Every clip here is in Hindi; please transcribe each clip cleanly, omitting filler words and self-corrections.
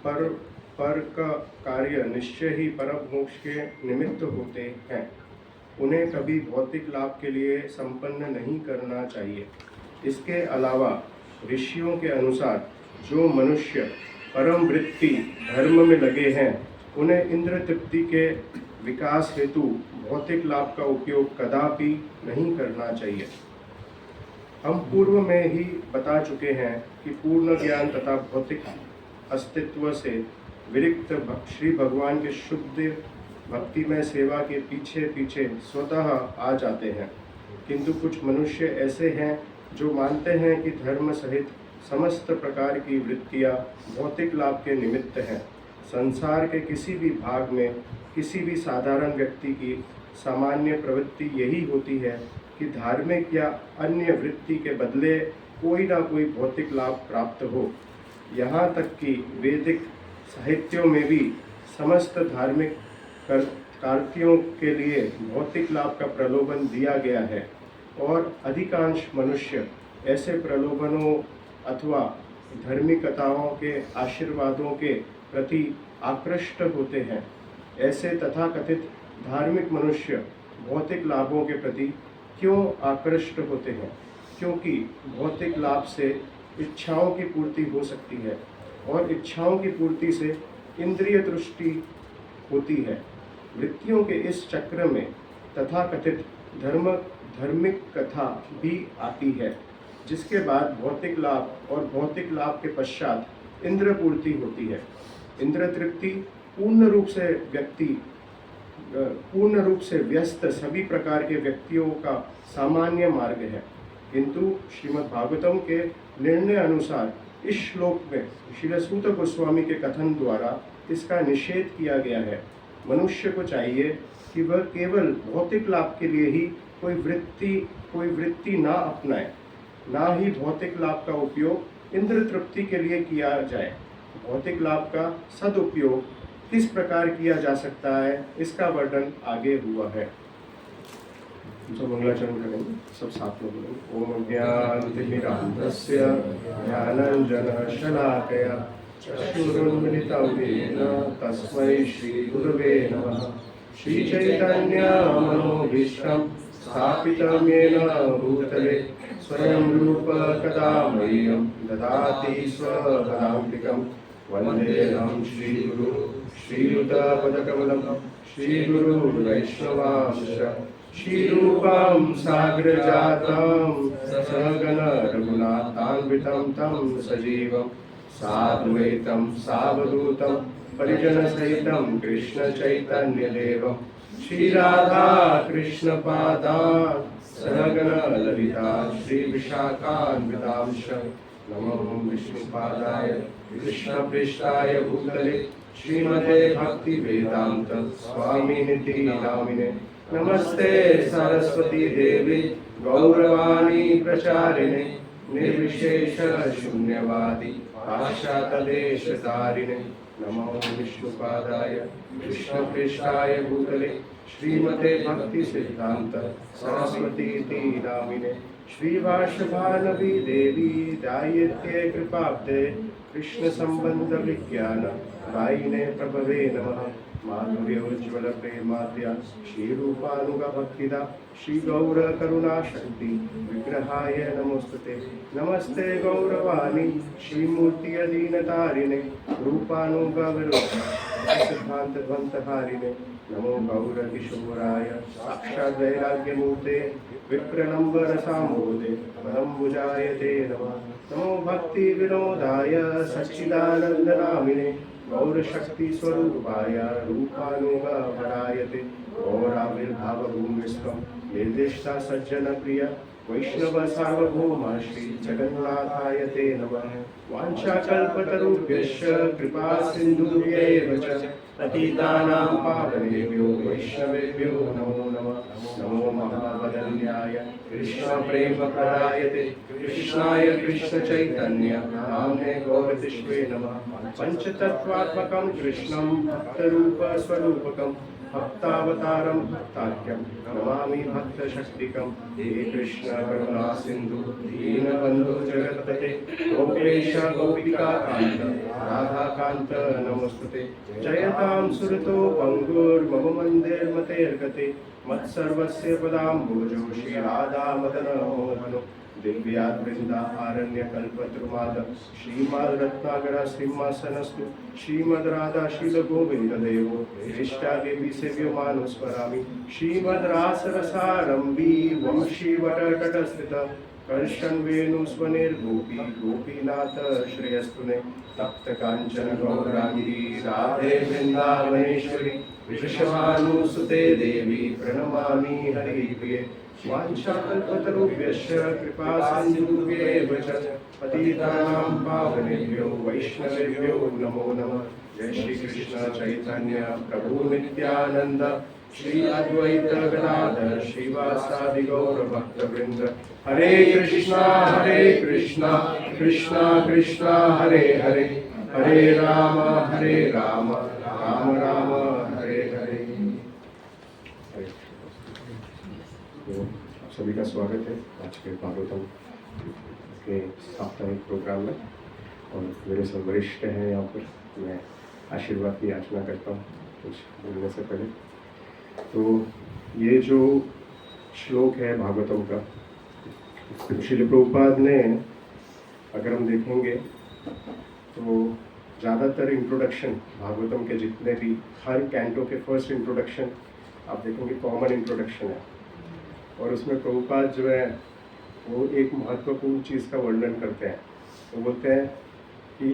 पर पर का कार्य निश्चय ही परम मोक्ष के निमित्त होते हैं। उन्हें कभी भौतिक लाभ के लिए संपन्न नहीं करना चाहिए। इसके अलावा ऋषियों के अनुसार जो मनुष्य परम वृत्ति धर्म में लगे हैं, उन्हें इंद्र तृप्ति के विकास हेतु भौतिक लाभ का उपयोग कदापि नहीं करना चाहिए। हम पूर्व में ही बता चुके हैं कि पूर्ण ज्ञान तथा भौतिक अस्तित्व से विरक्त श्री भगवान के शुद्ध भक्तिमय सेवा के पीछे पीछे स्वतः आ जाते हैं। किंतु कुछ मनुष्य ऐसे हैं जो मानते हैं कि धर्म सहित समस्त प्रकार की वृत्तियां भौतिक लाभ के निमित्त हैं। संसार के किसी भी भाग में किसी भी साधारण व्यक्ति की सामान्य प्रवृत्ति यही होती है कि धार्मिक या अन्य वृत्ति के बदले कोई ना कोई भौतिक लाभ प्राप्त हो। यहाँ तक कि वैदिक साहित्यों में भी समस्त धार्मिक कार्यों के लिए भौतिक लाभ का प्रलोभन दिया गया है और अधिकांश मनुष्य ऐसे प्रलोभनों अथवा धार्मिकताओं के आशीर्वादों के प्रति आकृष्ट होते हैं। ऐसे तथाकथित धार्मिक मनुष्य भौतिक लाभों के प्रति क्यों आकृष्ट होते हैं? क्योंकि भौतिक लाभ से इच्छाओं की पूर्ति हो सकती है और इच्छाओं की पूर्ति से इंद्रिय तुष्टि होती है। वृत्तियों के इस चक्र में तथाकथित धार्मिक कथा भी आती है, जिसके बाद भौतिक लाभ और भौतिक लाभ के पश्चात इंद्र पूर्ति होती है। इंद्र तृप्ति पूर्ण रूप से व्यस्त सभी प्रकार के व्यक्तियों का सामान्य मार्ग है। किंतु श्रीमद् भागवतम के निर्णय अनुसार इस श्लोक में श्री सूत गोस्वामी के कथन द्वारा इसका निषेध किया गया है। मनुष्य को चाहिए कि वह केवल भौतिक लाभ के लिए ही कोई वृत्ति ना अपनाए, ना ही भौतिक लाभ का उपयोग इंद्र तृप्ति के लिए किया जाए। भौतिक लाभ का सदुपयोग किस प्रकार किया जा सकता है, इसका वर्णन आगे हुआ है। जो मंगलाचरण करेंगे सब साथ में बोलेंगे। ओम ज्ञानतिमिरान्धस्य ज्ञानाञ्जनशलाकया चक्षुरुन्मिलितं येन तस्मै श्रीगुरवे नमः। श्रीचैतन्यमनोभीष्टं स्थापितं येन भूतले स्वयं रूप कदा मह्यं ददाति स्वपदान्तिकं। वन्देऽहं श्रीगुरु श्रीयुतपदकमलं श्रीगुरुवैष्णवांश्च श्रीरूपं साग्रजातं सहगण रघुनाथान्वितं तं सजीवं साद्वैतं सावधूतं परिजनसहितं कृष्णचैतन्यदेवं श्रीराधा कृष्णपादान् सहगण ललिता श्रीविशाखान्वितांश्च। नमो विष्णुपादाय कृष्णपृष्ठाय भूतले श्रीमते भक्तिवेदान्त स्वामिनिति नामिने। नमस्ते सरस्वती देवी गौरवाणी प्रचारिणे निर्विशेष शून्यवादी पाश्चात्यदेशतारिणे। नमो विष्णुपादाय कृष्णपृष्ठाय भूतले श्रीमते भक्तिसिद्धान्त सरस्वती नामिने। श्रीवासभानवी देवी दायित्ये कृपाब्दे कृष्ण संबंध विज्ञान दायिने प्रभवे नमः। माधुर्योज्ज्वल प्रेमाद्या श्रीरूपानुगा भक्तिदा श्री गौर करुणा शक्ति विग्रहाय नमोस्तुते। नमस्ते गौरवाणी श्रीमूर्ति अधीनतारिणे रूपानुगा सिद्धांत ध्वंतहारिणे। नमो गौर किशोराय साक्षात् वैराग्यमूर्ते विप्रलंबर सामोदे परम्बुजाय ते नमः। नमो भक्ति विनोदाय सच्चिदानंद नामिने गौर शक्ति स्वरूपाय रूपानुगमनायते। गौराविर्भाव भूमिस्त्वं निर्दिष्टा सज्जन प्रिय वैष्णव सार्वभौम श्री जगन्नाथाय ते नमः। वाञ्छाकल्पतरुभ्यश्च कृपा सिन्धुभ्यैव च पतितानां पावनेभ्यो वैष्णवेभ्यो नमो नमः। नमो महावदन्याय कृष्णप्रेमप्रदायते कृष्णाय कृष्णचैतन्य नाम्ने गौरतिष्ठवे नमः। पञ्चतत्त्वात्मकं कृष्णं भक्तरूपस्वरूपकं भक्तावतारं भक्ताख्यं नमामि भक्तशक्तिकं। हे कृष्ण करुणा सिंधु दीनबंधु जगत्पते गोपेश गोपिकाकान्त राधाकान्त नमोस्तुते। जयतां सुरतो पंगुर्मम मंदिर्मतेर्गते मत्सर्वस्य पदाम्बुजो श्रीराधा मदन मोहनो। दिव्याद्वृन्दारण्यकल्पद्रुमाद श्रीमद्रत्नाकर सिंहासनस्तु श्रीमद्राधा शीलगोविन्ददेवो इष्टादेवी सेव्यो मानुस्मरामि। श्रीमद्रासरसारम्भी वंशीवटतटस्थित कर्षण वेणुस्वनिर्गोपी गोपीनाथ श्रेयस्तुने। तप्त कांचन गौरांगी राधे वृंदावनेश्वरी वृषभानुसुते देवी प्रणमामि हरिप्रिये। वाञ्छाकल्पतरुभ्यश्च कृपा सिन्धुभ्येव च पतितानां पावनेभ्यो वैष्णवेभ्यो नमो नमः। जय श्री कृष्ण चैतन्य प्रभु नित्यानंद श्री अद्वैत गदाधर श्रीवासादि गौर भक्तवृंद। हरे कृष्णा कृष्णा कृष्णा हरे हरे हरे राम राम राम हरे हरे। तो सभी का स्वागत है आज के भागवतम के साप्ताहिक प्रोग्राम में। और मेरे सब वरिष्ठ हैं यहाँ पर, मैं आशीर्वाद की याचना करता हूँ कुछ बोलने से पहले। तो ये जो श्लोक है भागवतम का, श्रील प्रभुपाद ने अगर हम देखेंगे तो ज़्यादातर इंट्रोडक्शन भागवतम के जितने भी हर कैंटो के फर्स्ट इंट्रोडक्शन आप देखेंगे कॉमन इंट्रोडक्शन है। और उसमें प्रभुपाद जो है वो एक महत्वपूर्ण चीज़ का वर्णन करते हैं। वो बोलते हैं कि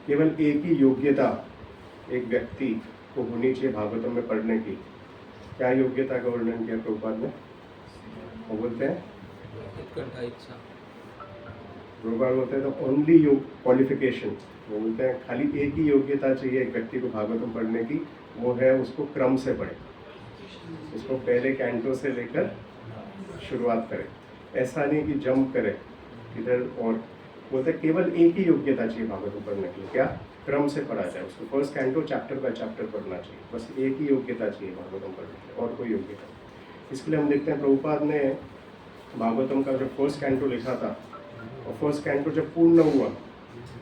केवल एक ही योग्यता एक व्यक्ति को होनी चाहिए भागवतम में पढ़ने की। क्या योग्यता का वर्णन किया प्रभुपाद ने? वो बोलते हैं प्रभुपाद बोलते हैं तो ओनली क्वालिफिकेशन, वो बोलते हैं खाली एक ही योग्यता चाहिए एक व्यक्ति को भागवतम पढ़ने की, वो है उसको क्रम से पढ़े, उसको पहले कैंटो से लेकर शुरुआत करे, ऐसा नहीं कि जंप करे इधर। और बोलते हैं केवल एक ही योग्यता चाहिए भागवतम पढ़ने के लिए, क्या? क्रम से पढ़ा जाए, उसको first canto chapter by chapter पढ़ना चाहिए, बस एक ही योग्यता चाहिए भागवतम पढ़ने के लिए, और कोई योग्यता। इसके लिए हम देखते हैं प्रभुपाद ने भागवतम का जो फर्स्ट कैंटो लिखा था, और फर्स्ट कैंटो जब पूर्ण हुआ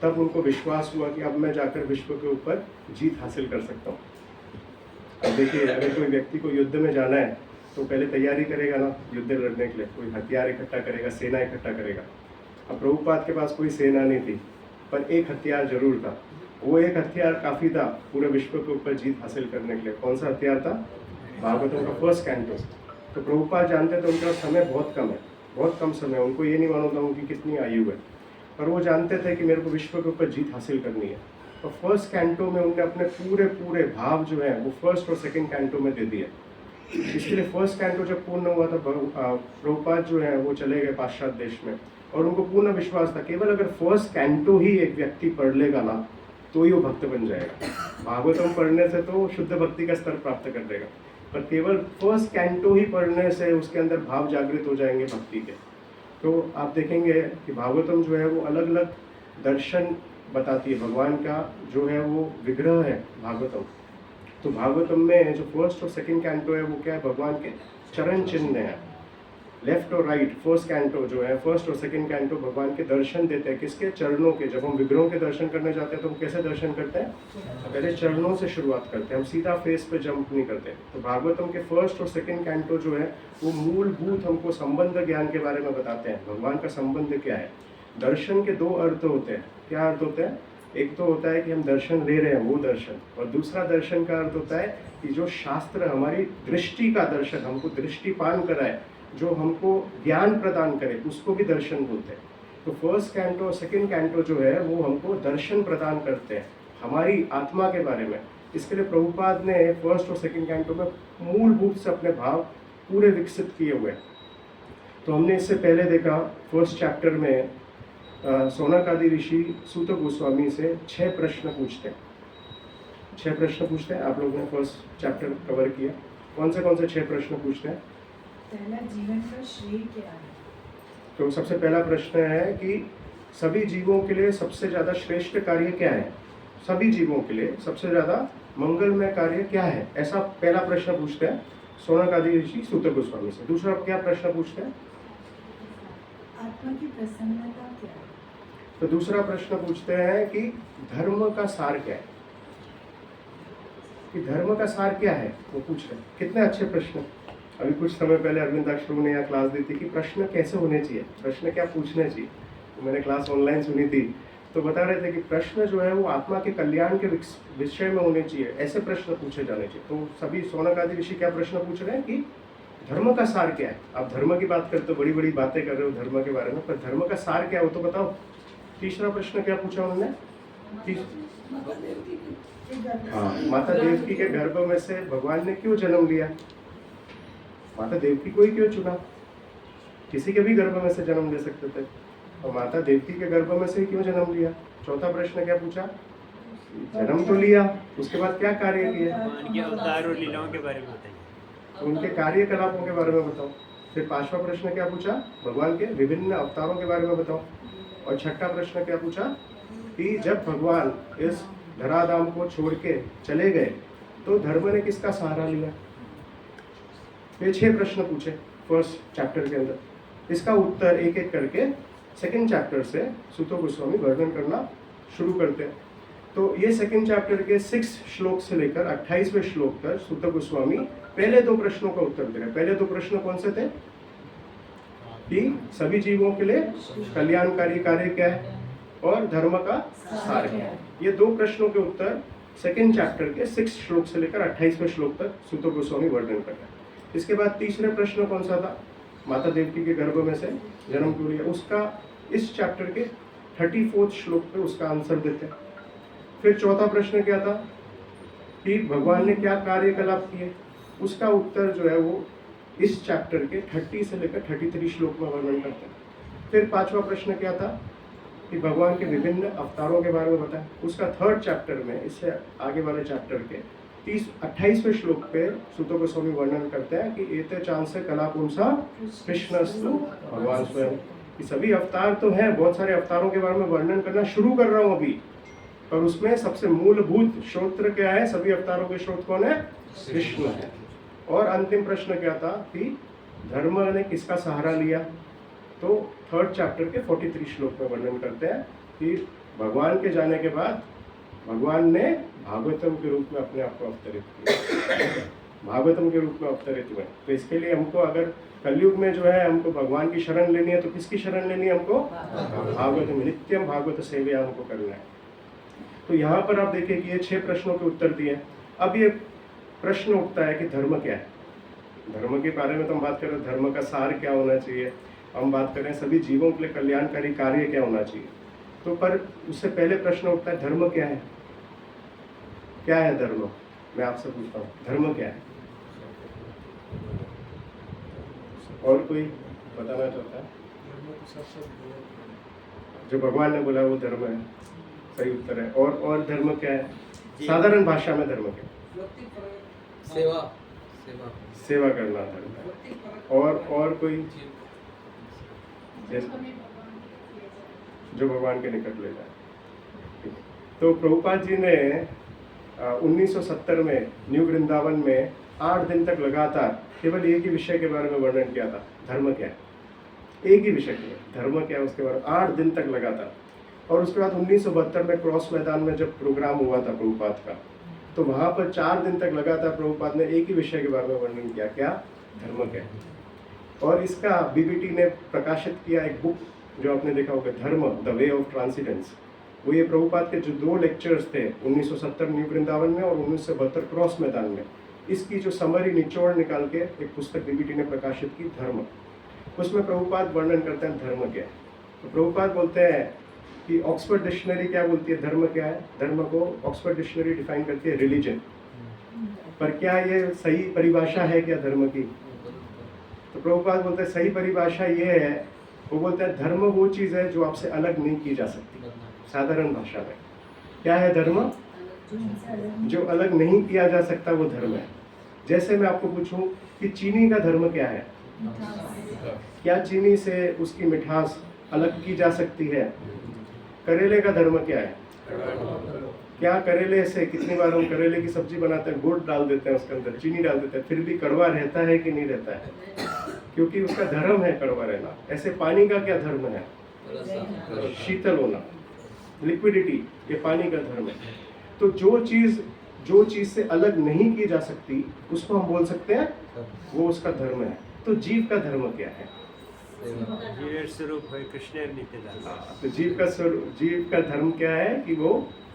तब उनको विश्वास हुआ कि अब मैं जाकर विश्व के ऊपर जीत हासिल कर सकता हूँ। अब देखिए, अगर कोई व्यक्ति को युद्ध में जाना है तो पहले तैयारी करेगा ना युद्ध लड़ने के लिए, कोई हथियार इकट्ठा करेगा, सेना इकट्ठा करेगा। अब प्रभुपाद के पास कोई सेना नहीं थी, पर एक हथियार जरूर था। वो एक हथियार काफ़ी था पूरे विश्व के ऊपर जीत हासिल करने के लिए। कौन सा हथियार था? भागवतम का फर्स्ट कैंटो। तो प्रभुपाद जानते थे उनका समय बहुत कम है, बहुत कम समय, उनको ये नहीं मालूम था उनकी कितनी आयु है, पर वो जानते थे कि मेरे को विश्व के ऊपर जीत हासिल करनी है। तो फर्स्ट कैंटो में उन्होंने अपने पूरे भाव जो है वो फर्स्ट और सेकंड कैंटो में दे दिए। इसके लिए फर्स्ट कैंटो जब पूर्ण हुआ था, प्रभुपाद जो है वो चले गए पाश्चात्य देश में, और उनको पूर्ण विश्वास था केवल अगर फर्स्ट कैंटो ही एक व्यक्ति पढ़ लेगा ना तो ही वो भक्त बन जाएगा। भागवतम पढ़ने से तो शुद्ध भक्ति का स्तर प्राप्त कर देगा, पर केवल फर्स्ट कैंटो ही पढ़ने से उसके अंदर भाव जागृत हो जाएंगे भक्ति के। तो आप देखेंगे कि भागवतम जो है वो अलग अलग दर्शन बताती है, भगवान का जो है वो विग्रह है भागवतम। तो भागवतम में जो फर्स्ट और सेकंड कैंटो है वो क्या है? भगवान के चरण चिन्ह है, लेफ्ट और राइट। फर्स्ट कैंटो जो है, फर्स्ट और सेकंड कैंटो भगवान के दर्शन देते हैं, किसके? चरणों के। जब हम विग्रहों के दर्शन करने जाते हैं तो हम कैसे दर्शन करते हैं? पहले चरणों से शुरुआत करते हैं, हम सीधा फेस पे जंप नहीं करते। तो भागवतम के फर्स्ट और सेकंड कैंटो जो है वो मूलभूत हमको संबंध ज्ञान के बारे में बताते हैं, भगवान का संबंध क्या है। दर्शन के दो अर्थ होते हैं। क्या अर्थ होते हैं? एक तो होता है कि हम दर्शन ले रहे हैं वो दर्शन, और दूसरा दर्शन का अर्थ होता है कि जो शास्त्र हमारी दृष्टि का दर्शन, हमको दृष्टिपान कराए, जो हमको ज्ञान प्रदान करे, उसको भी दर्शन बोलते हैं। तो फर्स्ट कैंटो और सेकंड कैंटो जो है वो हमको दर्शन प्रदान करते हैं हमारी आत्मा के बारे में। इसके लिए प्रभुपाद ने फर्स्ट और सेकंड कैंटो में मूलभूत से अपने भाव पूरे विकसित किए हुए हैं। तो हमने इससे पहले देखा फर्स्ट चैप्टर में सौनकादि ऋषि सूत गोस्वामी से 6 प्रश्न पूछते हैं। 6 प्रश्न पूछते हैं, आप लोगों ने फर्स्ट चैप्टर कवर किया। कौन से 6 प्रश्न पूछते हैं? पहला, जीवन का श्रेय क्या है? तो सबसे पहला प्रश्न है कि सभी जीवों के लिए सबसे ज़्यादा श्रेष्ठ कार्य क्या है? सभी जीवों के लिए सबसे ज़्यादा मंगलमय कार्य क्या है? ऐसा पहला प्रश्न पूछते हैं शौनकादि ऋषि सूत गोस्वामी से। दूसरा क्या प्रश्न पूछते हैं? आत्मा की प्रसन्नता क्या है? तो दूसरा प्रश्न पूछते हैं कि धर्म का सार क्या है? कि धर्म का सार क्या है वो पूछ रहे हैं। कितने अच्छे प्रश्न। अभी कुछ समय पहले अरविंदाश्रम ने यहाँ क्लास दी थी कि प्रश्न कैसे होने चाहिए, प्रश्न क्या पूछने चाहिए। तो मैंने क्लास ऑनलाइन सुनी थी, तो बता रहे थे कि प्रश्न जो है वो आत्मा के कल्याण के विषय में होने चाहिए, ऐसे प्रश्न पूछे जाने चाहिए। तो सभी शौनक आदि ऋषि क्या प्रश्न पूछ रहे हैं कि धर्म का सार क्या है? आप धर्म की बात करते हो, बड़ी बड़ी बातें कर रहे हो धर्म के बारे में, पर धर्म का सार क्या है वो तो बताओ। तीसरा प्रश्न क्या पूछा उन्होंने? हाँ, माता देवकी के गर्भ में से भगवान ने क्यों जन्म लिया? माता देवकी को ही क्यों चुना? किसी के भी गर्भ में से जन्म ले सकते थे, और माता देवकी के गर्भ में से ही क्यों जन्म लिया? चौथा प्रश्न क्या पूछा? जन्म तो लिया, उसके बाद क्या कार्य किए? भगवान के अवतार और लीलाओं के बारे में बताइए। तो उनके कार्यकलापों के बारे में बताओ। फिर पांचवा प्रश्न क्या पूछा? भगवान के विभिन्न अवतारों के बारे में बताओ। और छठा प्रश्न क्या पूछा कि जब भगवान इस धराधाम को छोड़ के चले गए तो धर्म ने किसका सहारा लिया? ये 6 प्रश्न पूछे फर्स्ट चैप्टर के अंदर। इसका उत्तर एक एक करके सेकंड चैप्टर से सूत गोस्वामी वर्णन करना शुरू करते हैं। तो ये सेकंड चैप्टर के 6 श्लोक से लेकर 28वें श्लोक तक सूत गोस्वामी पहले 2 प्रश्नों का उत्तर दे रहे हैं। पहले 2 प्रश्न कौन से थे? कि सभी जीवों के लिए कल्याणकारी कार्य क्या है और धर्म का सार क्या है। ये 2 प्रश्नों के उत्तर सेकंड चैप्टर के 6 श्लोक से लेकर 28वें श्लोक तक सूत गोस्वामी वर्णन कर रहे हैं। इसके बाद तीसरे प्रश्न कौन सा था? माता देवकी के गर्भ में से जन्म क्यों लिया, उसका इस चैप्टर के 34 श्लोक पे उसका आंसर देते हैं। फिर चौथा प्रश्न क्या था कि भगवान ने क्या कार्यकलाप किए, उसका उत्तर जो है वो इस चैप्टर के 30 से लेकर 33 श्लोक में वर्णन करते हैं। फिर पांचवा प्रश्न क्या था कि भगवान के विभिन्न अवतारों के बारे में बताएं, उसका थर्ड चैप्टर में इससे आगे वाले चैप्टर के 28वें श्लोक पे सूत गोस्वामी वर्णन करते हैं कि एते चांद से कला पुंसा कृष्णस्तु भगवान स्वयं। कि सभी अवतार तो हैं, बहुत सारे अवतारों के बारे में वर्णन करना शुरू कर रहा हूँ अभी, पर उसमें सबसे मूलभूत श्रोत्र क्या है? सभी अवतारों के स्रोत कौन है? कृष्ण है। और अंतिम प्रश्न क्या था कि धर्म ने किसका सहारा लिया? तो थर्ड चैप्टर के 43 श्लोक में वर्णन करते हैं कि भगवान के जाने के बाद भगवान ने भागवतम के रूप में अपने आप को अवतरित किया, भागवतम के रूप में अवतरित हुए। तो इसके लिए हमको अगर कलयुग में जो है हमको भगवान की शरण लेनी है तो किसकी शरण लेनी है? हमको भागवत, नित्यम भागवत सेवा हमको करना है। तो यहाँ पर आप देखिए कि ये 6 प्रश्नों के उत्तर दिए। अब ये प्रश्न उठता है कि धर्म क्या है? धर्म के बारे में तो हम बात कर रहे हैं, धर्म का सार क्या होना चाहिए, हम बात कर रहे हैं सभी जीवों के लिए कल्याणकारी कार्य क्या होना चाहिए। तो पर उससे पहले प्रश्न उठता है धर्म क्या है? क्या है धर्म? मैं आपसे पूछता हूँ, धर्म क्या है? और कोई बताना चाहता है? जो भगवान ने बोला वो धर्म है, सही उत्तर है। और धर्म क्या है? साधारण भाषा में धर्म क्या है? सेवा सेवा करना धर्म है। और कोई जो भगवान के निकट ले जाए। तो प्रभुपाद जी ने 1970 में न्यू वृंदावन में 8 दिन तक लगातार केवल एक ही विषय के बारे में वर्णन किया था, धर्म क्या है। एक ही विषय के धर्म क्या है उसके बारे में 8 दिन तक लगातार। और उसके बाद 1972 में क्रॉस मैदान में जब प्रोग्राम हुआ था प्रभुपाद का, तो वहाँ पर 4 दिन तक लगातार प्रभुपाद ने एक ही विषय के बारे में वर्णन किया, क्या? धर्म क्या है। और इसका बीबीटी ने प्रकाशित किया एक बुक जो आपने देखा होगा, धर्म द वे ऑफ ट्रांसीडेंस। वो ये प्रभुपाद के जो 2 लेक्चर्स थे 1970 न्यू वृंदावन में और 1972 क्रॉस मैदान में, इसकी जो समरी निचोड़ निकाल के एक पुस्तक बीबीटी ने प्रकाशित की, धर्म। उसमें प्रभुपाद वर्णन करते हैं धर्म क्या है। तो प्रभुपाद बोलते हैं कि ऑक्सफोर्ड डिक्शनरी क्या बोलती है धर्म क्या है? धर्म को ऑक्सफोर्ड डिक्शनरी डिफाइन करती है रिलीजन। पर क्या ये सही परिभाषा है क्या धर्म की? तो प्रभुपाद बोलते हैं सही परिभाषा ये है, वो बोलते हैं धर्म वो चीज़ है जो आपसे अलग नहीं की जा सकती। साधारण भाषा में क्या है धर्म? जो अलग नहीं किया जा सकता वो धर्म है। जैसे मैं आपको पूछूं कि चीनी का धर्म क्या है? क्या चीनी से उसकी मिठास अलग की जा सकती है? करेले का धर्म क्या है? क्या करेले से कितनी बार हम करेले की सब्जी बनाते हैं, गुड़ डाल देते हैं उसके अंदर, चीनी डाल देते हैं, फिर भी कड़वा रहता है कि नहीं रहता है? क्योंकि उसका धर्म है कड़वा रहना। ऐसे पानी का क्या धर्म है? शीतल होना, लिक्विडिटी, ये पानी का धर्म है। तो जो चीज से अलग नहीं की जा सकती उसको हम बोल सकते हैं वो उसका धर्म है। तो जीव का धर्म क्या है? जीवेर स्वरूप है कृष्ण नित्य दास। तो जीव का धर्म क्या है कि वो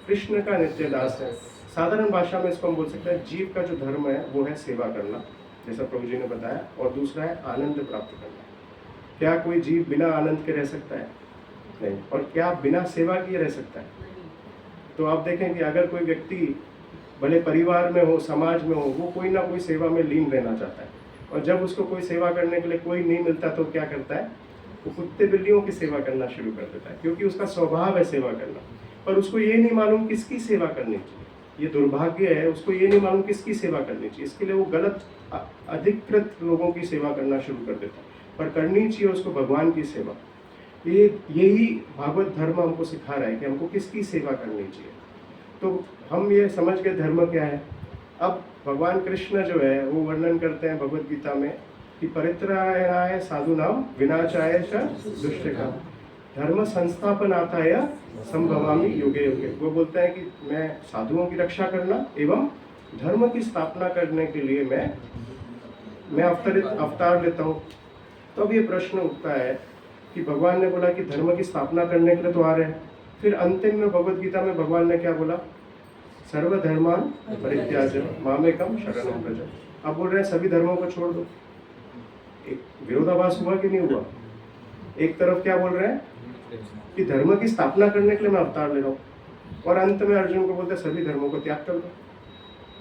कृष्ण का नित्य दास है। साधारण भाषा में इसको हम बोल सकते हैं जीव का जो धर्म है वो है सेवा करना, जैसा प्रभु जी ने बताया, और दूसरा है आनंद प्राप्त करना। क्या कोई जीव बिना आनंद के रह सकता है? नहीं। और क्या बिना सेवा किए रह सकता है? तो आप देखें कि अगर कोई व्यक्ति भले परिवार में हो, समाज में हो, वो कोई ना कोई सेवा में लीन रहना चाहता है, और जब उसको कोई सेवा करने के लिए कोई नहीं मिलता तो क्या करता है? वो कुत्ते बिल्लियों की सेवा करना शुरू कर देता है, क्योंकि उसका स्वभाव है सेवा करना। पर उसको ये नहीं मालूम किसकी सेवा करनी चाहिए। ये दुर्भाग्य है, उसको ये नहीं मालूम किसकी सेवा करनी चाहिए। इसके लिए वो गलत अधिकृत लोगों की सेवा करना शुरू कर देता है। पर करनी चाहिए उसको भगवान की सेवा। यही भागवत धर्म हमको सिखा रहा है कि हमको किसकी सेवा करनी चाहिए। तो हम ये समझ गए धर्म क्या है। अब भगवान कृष्ण जो है वो वर्णन करते हैं भगवत गीता में कि परित्राणाय साधूनाम विनाशाय च दुष्टकाम धर्म संस्थापनार्थाय संभवामि युगे युगे। वो बोलते हैं कि मैं साधुओं की रक्षा करना एवं धर्म की स्थापना करने के लिए मैं अवतार लेता हूँ। तो अब ये प्रश्न उठता है कि भगवान ने बोला कि धर्म की स्थापना करने के लिए तो आ रहे हैं, फिर अंतिम में भगवत गीता में भगवान ने क्या बोला? सर्वधर्मान परित्याज्य मामेकम शरणं व्रज। अब बोल रहे हैं सभी धर्मों को छोड़ दो। एक विरोधाभास हुआ कि नहीं हुआ? एक तरफ क्या बोल रहे हैं कि धर्म की स्थापना करने के लिए मैं अवतार ले रहा हूँ, और अंत में अर्जुन को बोलते हैं सभी धर्मों को त्याग कर दो।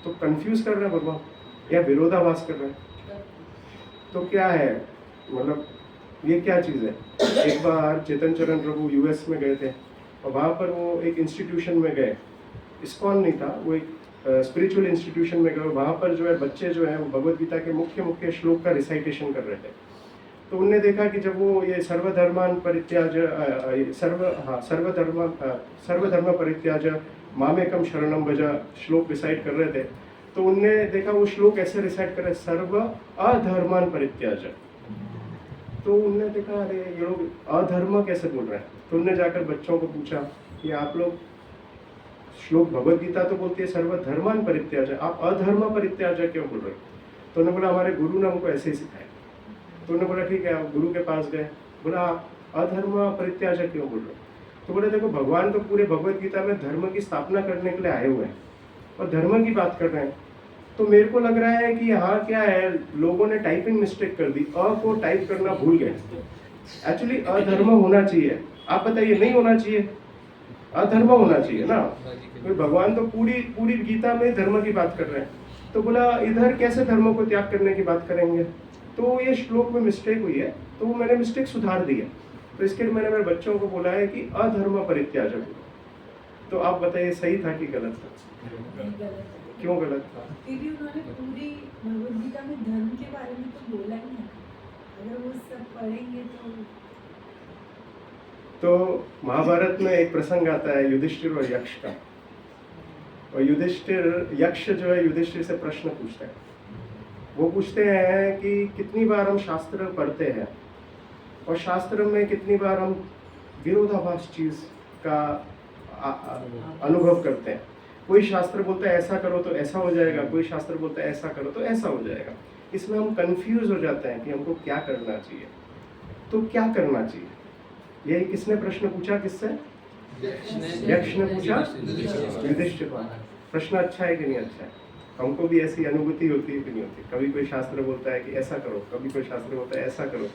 तो कंफ्यूज कर रहे हैं भगवान या विरोधाभास कर रहे हैं? तो क्या है, मतलब ये क्या चीज़ है? एक बार चेतन चरण प्रभु यूएस में गए थे, और वहाँ पर वो एक इंस्टीट्यूशन में गए, इस्कॉन नहीं था, वो एक स्पिरिचुअल इंस्टीट्यूशन में गए। वहाँ पर जो है बच्चे जो है वो भगवत गीता के मुख्य मुख्य श्लोक का रिसाइटेशन कर रहे थे। तो उनने देखा कि जब वो ये सर्वधर्मान परित्याज्य सर्वधर्म परित्याज्य मामेकम शरणं व्रज श्लोक रिसाइट कर रहे थे, तो उनने देखा वो श्लोक ऐसे रिसाइट कर रहे सर्व अधर्मान परित्याज्य। तो उनने देखा अरे ये लोग अधर्म कैसे बोल रहे हैं। तो उनने जाकर बच्चों को पूछा कि आप लोग श्लोक भगवत गीता तो बोलती है सर्वधर्मान परित्याज्य, आप अधर्म परित्याज्य क्यों बोल रहे हो? तो उन्होंने बोला हमारे गुरु ने हमको ऐसे ही सिखाया। तो उन्होंने बोला ठीक है, आप गुरु के पास गए, बोला आप अधर्म परित्याज्य क्यों बोल रहे हो? तो बोले देखो भगवान तो पूरे भगवत गीता में धर्म की स्थापना करने के लिए आए हुए हैं और धर्म की बात कर रहे हैं। तो मेरे को लग रहा है कि यहाँ क्या है, लोगों ने टाइपिंग मिस्टेक कर दी, अ को टाइप करना भूल गए। एक्चुअली अधर्म होना चाहिए, आप बताइए नहीं होना चाहिए? अधर्म होना चाहिए ना। तो भगवान तो पूरी गीता में धर्म की बात कर रहे हैं, तो बोला इधर कैसे धर्म को त्याग करने की बात करेंगे? तो ये श्लोक में मिस्टेक हुई है, तो मैंने मिस्टेक सुधार दी है। तो इसके लिए मैंने मेरे बच्चों को बोला है कि अधर्म परित्याज्य। तो आप बताइए सही था कि गलत था? क्यों गलत था? क्योंकि उन्होंने पूरी भगवद गीता में धर्म के बारे में तो बोला ही नहीं। अगर वो सब पढ़ेंगे तो महाभारत में एक प्रसंग आता है युधिष्ठिर और यक्ष का। और यक्ष जो है युधिष्ठिर से प्रश्न पूछता है। वो पूछते हैं कि कितनी बार हम शास्त्र पढ़ते हैं और शास्त्र में कितनी बार हम विरोधाभास चीज का अनुभव करते हैं। कोई शास्त्र बोलता है ऐसा करो तो ऐसा हो जाएगा, कोई शास्त्र बोलता है ऐसा करो तो ऐसा हो जाएगा। इसमें हम कंफ्यूज हो जाते हैं कि हमको क्या करना चाहिए। तो क्या करना चाहिए, यही किसने प्रश्न पूछा? किससे? यक्ष ने पूछा युधिष्ठिर। प्रश्न अच्छा है कि नहीं अच्छा है? हमको भी ऐसी अनुभूति होती है कि नहीं होती? कभी कोई शास्त्र बोलता है कि ऐसा करो, कभी कोई शास्त्र बोलता है ऐसा करो,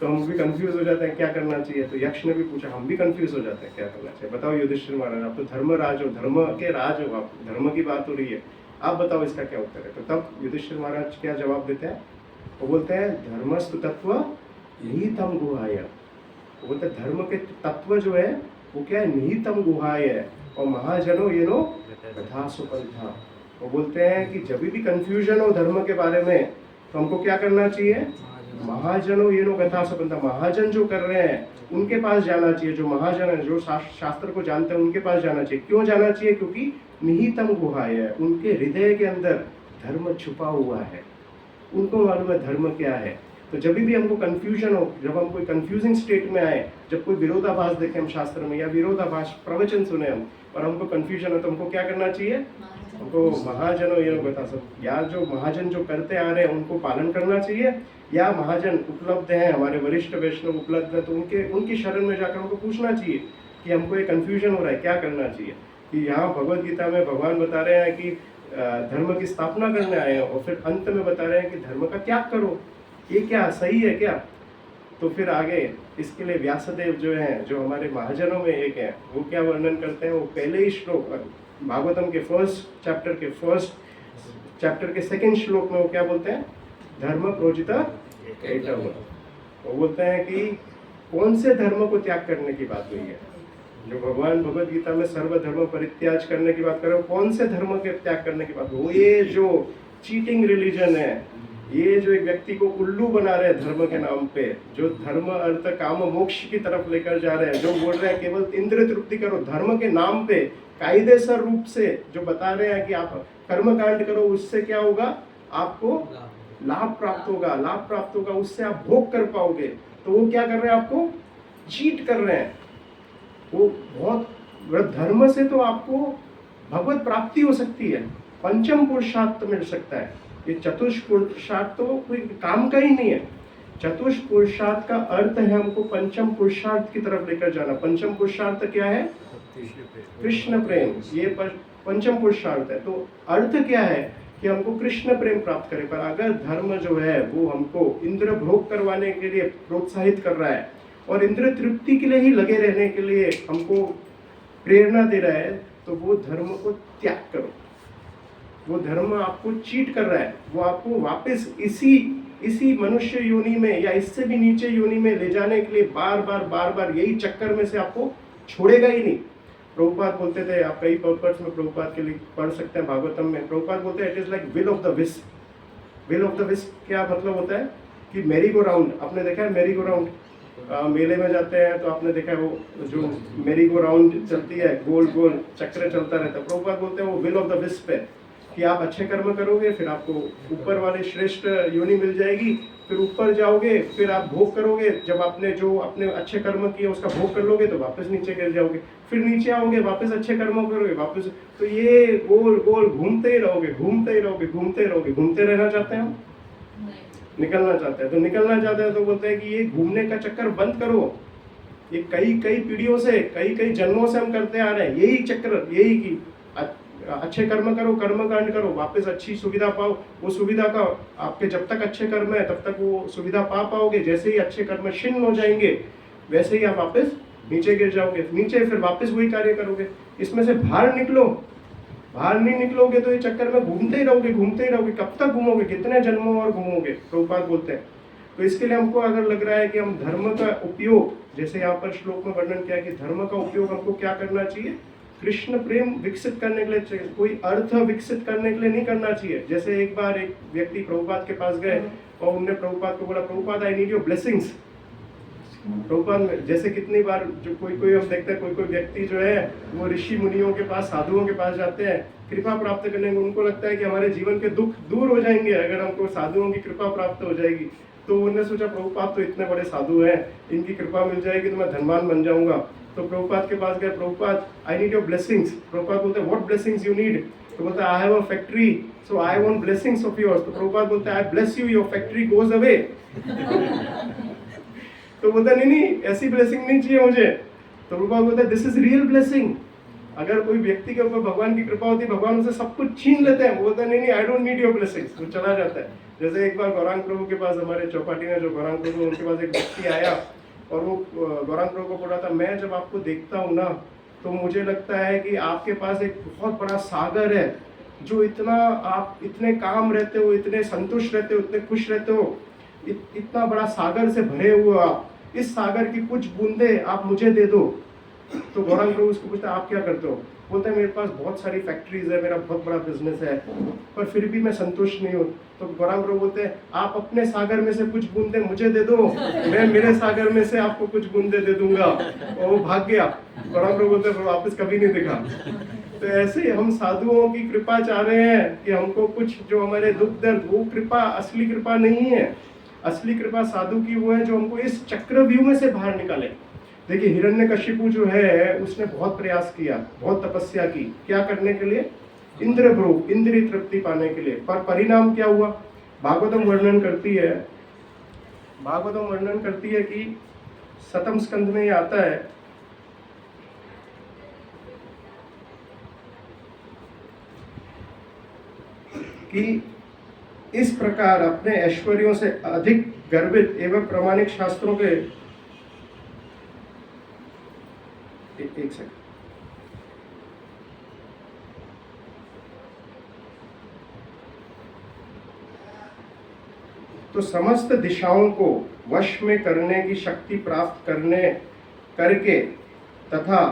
तो हम भी कंफ्यूज हो जाते हैं क्या करना चाहिए। तो यक्ष ने भी पूछा, हम भी कंफ्यूज हो जाते हैं क्या करना चाहिए। बताओ युधिष्ठिर महाराज, आप तो धर्मराज हो, धर्म के राज हो, आप धर्म की बात हो रही है, आप बताओ इसका क्या उत्तर है। तो तब युधिष्ठिर महाराज क्या जवाब देते हैं? वो बोलते हैं धर्मस्तु तत्व निहितम गुहाय। वो बोलते हैं धर्म के तत्व जो है वो क्या है? निहितम गुहाय है, और महाजनो ये नो कथा सुपंथा। वो बोलते हैं कि जब भी कंफ्यूजन हो धर्म के बारे में तो हमको क्या करना चाहिए? महाजनों ये लोग कथा संबंध, महाजन जो कर रहे हैं उनके पास जाना चाहिए, जो महाजन है, जो शास्त्र को जानते हैं उनके पास जाना चाहिए। क्यों जाना चाहिए? क्योंकि निहितम गुहाय है, उनके हृदय के अंदर धर्म छुपा हुआ है, उनको मालूम है धर्म क्या है। तो जब भी हमको कंफ्यूजन हो, जब हम कोई कंफ्यूजिंग स्टेट में आए, जब कोई विरोधाभास देखें हम शास्त्र में या विरोधाभास प्रवचन सुने हम और हमको कंफ्यूजन हो, तो हमको क्या करना चाहिए? हमको महाजनों ये लोग बता सब, या जो महाजन जो करते आ रहे हैं उनको पालन करना चाहिए, या महाजन उपलब्ध हैं, हमारे वरिष्ठ वैष्णव उपलब्ध हैं, तो उनकी शरण में जाकर उनको पूछना चाहिए कि हमको ये कंफ्यूजन हो रहा है, क्या करना चाहिए। कि यहाँ भगवद गीता में भगवान बता रहे हैं कि धर्म की स्थापना करने आए हैं, और फिर अंत में बता रहे हैं कि धर्म का त्याग करो, ये क्या सही है क्या? तो फिर आगे इसके लिए व्यासदेव जो हैं, जो हमारे महाजनों में एक है, वो क्या वर्णन करते हैं? वो पहले ही श्लोक भागवतम के फर्स्ट चैप्टर के सेकंड श्लोक में वो क्या बोलते हैं? धर्म प्रोजिता एटम। वो बोलते हैं कि कौन से धर्म को त्याग करने की बात हुई है? जो भगवान भगवद गीता में सर्व धर्म परित्याग करने की बात कर रहे हो, कौन से धर्म के त्याग करने की बात? वो ये जो चीटिंग रिलीजन है, ये जो एक व्यक्ति को उल्लू बना रहे हैं धर्म के नाम पे, जो धर्म अर्थ काम मोक्ष की तरफ लेकर जा रहे हैं, जो बोल रहे हैं केवल इंद्रिय तृप्ति करो, धर्म के नाम पे कायदेसर रूप से जो बता रहे हैं कि आप कर्म कांड करो, उससे क्या होगा? आपको लाभ प्राप्त होगा, उससे आप भोग कर पाओगे। तो वो क्या कर रहे हैं? आपको चीट कर रहे हैं। वो बहुत धर्म से तो आपको भगवत प्राप्ति हो सकती है, पंचम पुरुषार्थ मिल सकता है। ये चतुष्क पुरुषार्थ तो कोई काम का ही नहीं है। चतुष्क पुरुषार्थ का अर्थ है हमको पंचम पुरुषार्थ की तरफ लेकर जाना। पंचम पुरुषार्थ क्या है? कृष्ण प्रेम, ये पंचम पुरुषार्थ है। तो अर्थ क्या है? कि हमको कृष्ण प्रेम प्राप्त करें। पर अगर धर्म जो है वो हमको इंद्र भोग करवाने के लिए प्रोत्साहित कर रहा है और इंद्र तृप्ति के लिए ही लगे रहने के लिए हमको प्रेरणा दे रहा है, तो वो धर्म को त्याग करो। वो धर्म आपको चीट कर रहा है, वो आपको वापस इसी मनुष्य योनि में या इससे भी नीचे योनि में ले जाने के लिए बार बार यही चक्कर में से आपको छोड़ेगा ही नहीं। प्रभुपाद बोलते थे, आप कई पर्पस में प्रभुपाद के लिए पढ़ सकते हैं भागवतम में। प्रभुपाद बोलते हैं it is like will of the wisp. Will of the wisp क्या मतलब होता है? कि मेरी गो राउंड, आपने देखा है मेरी गो राउंड? मेले में जाते हैं तो आपने देखा है वो जो मेरी गो राउंड चलती है, गोल गोल चक्र चलता रहता है। प्रभुपाद बोलते हैं वो विल ऑफ द विस्प है कि आप अच्छे कर्म करोगे, फिर आपको ऊपर वाले श्रेष्ठ योनि मिल जाएगी, फिर ऊपर जाओगे, फिर आप भोग करोगे। जब आपने जो अपने अच्छे कर्म किए उसका भोग कर लोगे तो वापस नीचे गिर जाओगे, फिर नीचे आओगे, वापस अच्छे कर्म करोगे, वापस। तो ये गोल गोल घूमते ही रहोगे, घूमते रहना चाहते हैं हम? निकलना चाहते हैं। तो निकलना चाहते हैं तो बोलते हैं कि ये घूमने का चक्कर बंद करो। ये कई पीढ़ियों से, कई जन्मों से हम करते आ रहे हैं यही चक्र, यही कि अच्छे कर्म करो, कर्म कांड करो, वापस अच्छी सुविधा पाओ। वो सुविधा का आपके जब तक अच्छे कर्म है तब तक वो सुविधा पा पाओगे। जैसे ही अच्छे कर्म क्षीण हो जाएंगे वैसे ही आप वापस नीचे गिर जाओगे, नीचे फिर वापस वही कार्य करोगे। इसमें से बाहर निकलो। बाहर नहीं निकलोगे तो ये चक्कर में घूमते ही रहोगे। कब तक घूमोगे? कितने जन्मों और घूमोगे? प्रभुपाद बोलते हैं। तो इसके लिए हमको अगर लग रहा है कि हम धर्म का उपयोग, जैसे यहाँ पर श्लोक में वर्णन किया कि धर्म का उपयोग हमको क्या करना चाहिए? कृष्ण प्रेम विकसित करने के लिए चाहिए, कोई अर्थ विकसित करने के लिए नहीं करना चाहिए। जैसे एक बार एक व्यक्ति प्रभुपाद के पास गए और उन्होंने प्रभुपाद को बोला, Prabhupada I need your blessings. Prabhupada जैसे कितनी बार जो कोई हम देखते हैं, कोई व्यक्ति जो है वो ऋषि मुनियों के पास, साधुओं के पास जाते हैं कृपा प्राप्त करने को। उनको लगता है कि हमारे जीवन के दुख दूर हो जाएंगे अगर हमको साधुओं की कृपा प्राप्त हो जाएगी। तो उन्होंने सोचा प्रभुपाद तो इतने बड़े साधु हैं, इनकी कृपा मिल जाएगी तो मैं धनवान बन जाऊंगा। तो प्रभुपाद के पास गए, Prabhupada I need your blessings. Prabhupada बोलते हैं व्हाट ब्लेसिंग्स यू नीड? तो बोलता है I have a factory so I want blessings of yours. तो प्रभुपाद बोलते हैं आई bless you, your factory goes away. तो बोलता नहीं ऐसी ब्लेसिंग नहीं चाहिए मुझे। तो प्रभुपाद बोलता है दिस इज रियल ब्लेसिंग। अगर कोई व्यक्ति के ऊपर भगवान की कृपा होती है, भगवान उसे सब कुछ छीन लेते हैं। बोलता नहीं I don't need your blessings, वो चला जाता है। जैसे एक बार गौरांग प्रभु के पास, हमारे चौपाटी में जो गौरांग प्रभु, उनके पास एक व्यक्ति आया और वो गौरांग प्रभु को बोल रहा था, मैं जब आपको देखता हूँ ना तो मुझे लगता है कि आपके पास एक बहुत बड़ा सागर है, जो इतना आप इतने काम रहते हो, इतने संतुष्ट रहते हो, इतने खुश रहते हो, इतना बड़ा सागर से भरे हुए आप, इस सागर की कुछ बूंदे आप मुझे दे दो तो गौरांग प्रभु उसको पूछता है आप क्या करते हो? बोलता है मेरे पास बहुत सारी फैक्ट्रीज है, मेरा बहुत बड़ा बिजनेस है, पर फिर भी मैं संतुष्ट नहीं हूँ। तो गौरांग प्रभु बोलते हैं आप अपने सागर में से कुछ बूंदे मुझे दे दो, मैं मेरे सागर में से आपको कुछ बूंदे दे दूंगा। और वो भाग गया। गौरांग प्रभु बोलते हैं वापस कभी नहीं दिखा। तो ऐसे हम साधुओं की कृपा चाह रहे हैं कि हमको कुछ जो हमारे दुख दर्द, वो कृपा असली कृपा नहीं है। असली कृपा साधु की वो है जो हमको इस चक्रव्यूह में से बाहर निकाले। देखिए हिरण्यकशिपु जो है उसने बहुत प्रयास किया, बहुत तपस्या की, क्या करने के लिए? इंद्र भोग, इंद्रिय तृप्ति पाने के लिए। पर परिणाम क्या हुआ? भागवतम वर्णन करती है, भागवतम वर्णन करती है कि 7वें स्कंद में ये आता है कि इस प्रकार अपने ऐश्वर्यों से अधिक गर्वित एवं प्रामाणिक शास्त्रों के एक सेकंड, तो समस्त दिशाओं को वश में करने की शक्ति प्राप्त करके तथा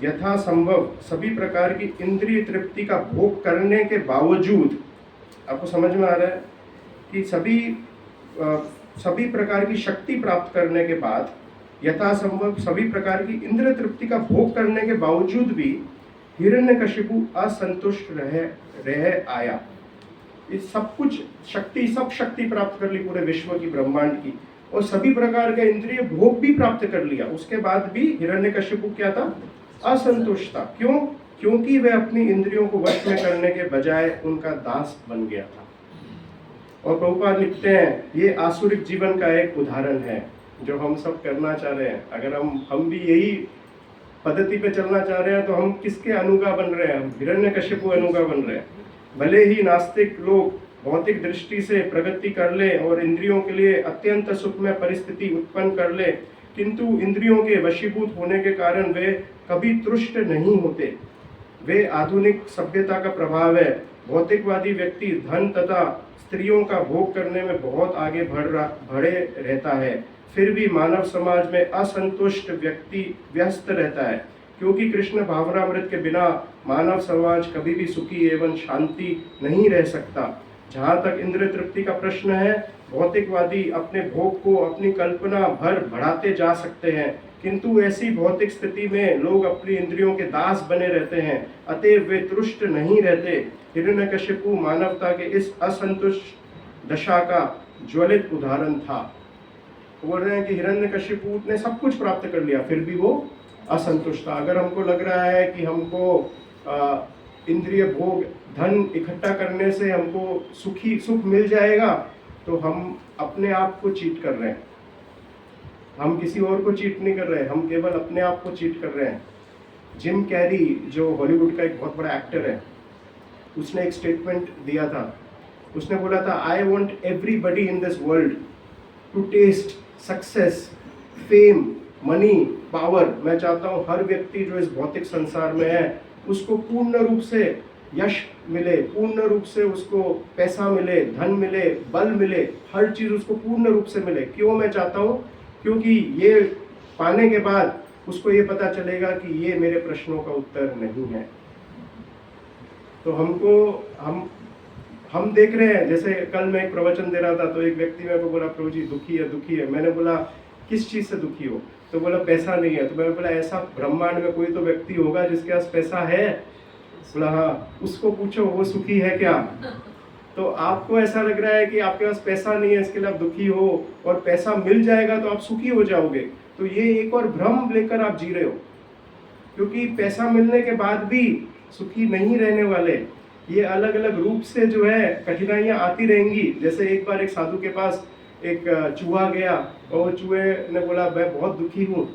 यथासंभव सभी प्रकार की इंद्रिय तृप्ति का भोग करने के बावजूद, आपको समझ में आ रहा है कि सभी प्रकार की शक्ति प्राप्त करने के बाद यथासंभव सभी प्रकार की इंद्रिय तृप्ति का भोग करने के बावजूद भी हिरण्यकशिपु असंतुष्ट रह आया। इस सब कुछ सब शक्ति प्राप्त कर ली पूरे विश्व की, ब्रह्मांड की, और सभी प्रकार के इंद्रिय भोग भी प्राप्त कर लिया। उसके बाद भी हिरण्यकशिपु क्या था? असंतुष्ट था। क्यों? क्योंकि वह अपनी इंद्रियों को वश में करने के बजाय उनका दास बन गया था। और प्रभुपाद लिखते हैं ये आसुरिक जीवन का एक उदाहरण है जो हम सब करना चाह रहे हैं। अगर हम भी यही पद्धति पे चलना चाह रहे हैं तो हम किसके अनुगा बन रहे हैं? हम हिरण्यकशिपु अनुगा बन रहे हैं। भले ही नास्तिक लोग भौतिक दृष्टि से प्रगति कर ले और इंद्रियों के लिए अत्यंत सुखमय परिस्थिति उत्पन्न कर ले, किंतु इंद्रियों के वशीभूत होने के कारण वे कभी तुष्ट नहीं होते। वे आधुनिक सभ्यता का प्रभाव है। भौतिकवादी व्यक्ति धन तथा स्त्रियों का भोग करने में बहुत आगे बढ़े रहता है, फिर भी मानव समाज में असंतुष्ट व्यक्ति व्यस्त रहता है, क्योंकि कृष्ण भावनामृत के बिना मानव समाज कभी भी सुखी एवं शांति नहीं रह सकता। जहाँ तक इंद्रिय तृप्ति का प्रश्न है, भौतिकवादी अपने भोग को अपनी कल्पना भर बढ़ाते जा सकते हैं, किंतु ऐसी भौतिक स्थिति में लोग अपनी इंद्रियों के दास बने रहते हैं, अतएव वे तुष्ट नहीं रहते। हिरण्यकशिपु मानवता के इस असंतुष्ट दशा का ज्वलित उदाहरण था। बोल रहे हैं कि हिरण्यकशिपु ने सब कुछ प्राप्त कर लिया, फिर भी वो असंतुष्ट था। अगर हमको लग रहा है कि हमको इंद्रिय भोग, धन इकट्ठा करने से हमको सुख मिल जाएगा, तो हम अपने आप को चीट कर रहे हैं। हम किसी और को चीट नहीं कर रहे हैं, हम केवल अपने आप को चीट कर रहे हैं। जिम कैरी जो हॉलीवुड का एक बहुत बड़ा एक्टर है, उसने एक स्टेटमेंट दिया था। उसने बोला था, I want everybody in this world to taste success, fame, money, power. मैं चाहता हूँ हर व्यक्ति जो इस भौतिक संसार में है उसको पूर्ण रूप से यश मिले, पूर्ण रूप से उसको पैसा मिले, धन मिले, बल मिले, हर चीज़ उसको पूर्ण रूप से मिले। क्यों मैं चाहता हूँ? क्योंकि ये पाने के बाद उसको ये पता चलेगा कि ये मेरे प्रश्नों का उत्तर नहीं है। तो हम देख रहे हैं, जैसे कल मैं एक प्रवचन दे रहा था तो एक व्यक्ति मेरे को बोला, प्रभु जी दुखी है। मैंने बोला किस चीज़ से दुखी हो? तो बोला पैसा नहीं है। तो मैंने बोला ऐसा ब्रह्मांड में कोई तो व्यक्ति होगा जिसके पास पैसा है? बोला हाँ। उसको पूछो वो सुखी है क्या? तो आपको ऐसा लग रहा है कि आपके पास पैसा नहीं है इसके लिए आप दुखी हो, और पैसा मिल जाएगा तो आप सुखी हो जाओगे। तो ये एक और भ्रम लेकर आप जी रहे हो, क्योंकि पैसा मिलने के बाद भी सुखी नहीं रहने वाले। ये अलग अलग रूप से जो है कठिनाइयाँ आती रहेंगी। जैसे एक बार एक साधु के पास एक चूहा गया और वो चूहे ने बोला मैं बहुत दुखी हूँ।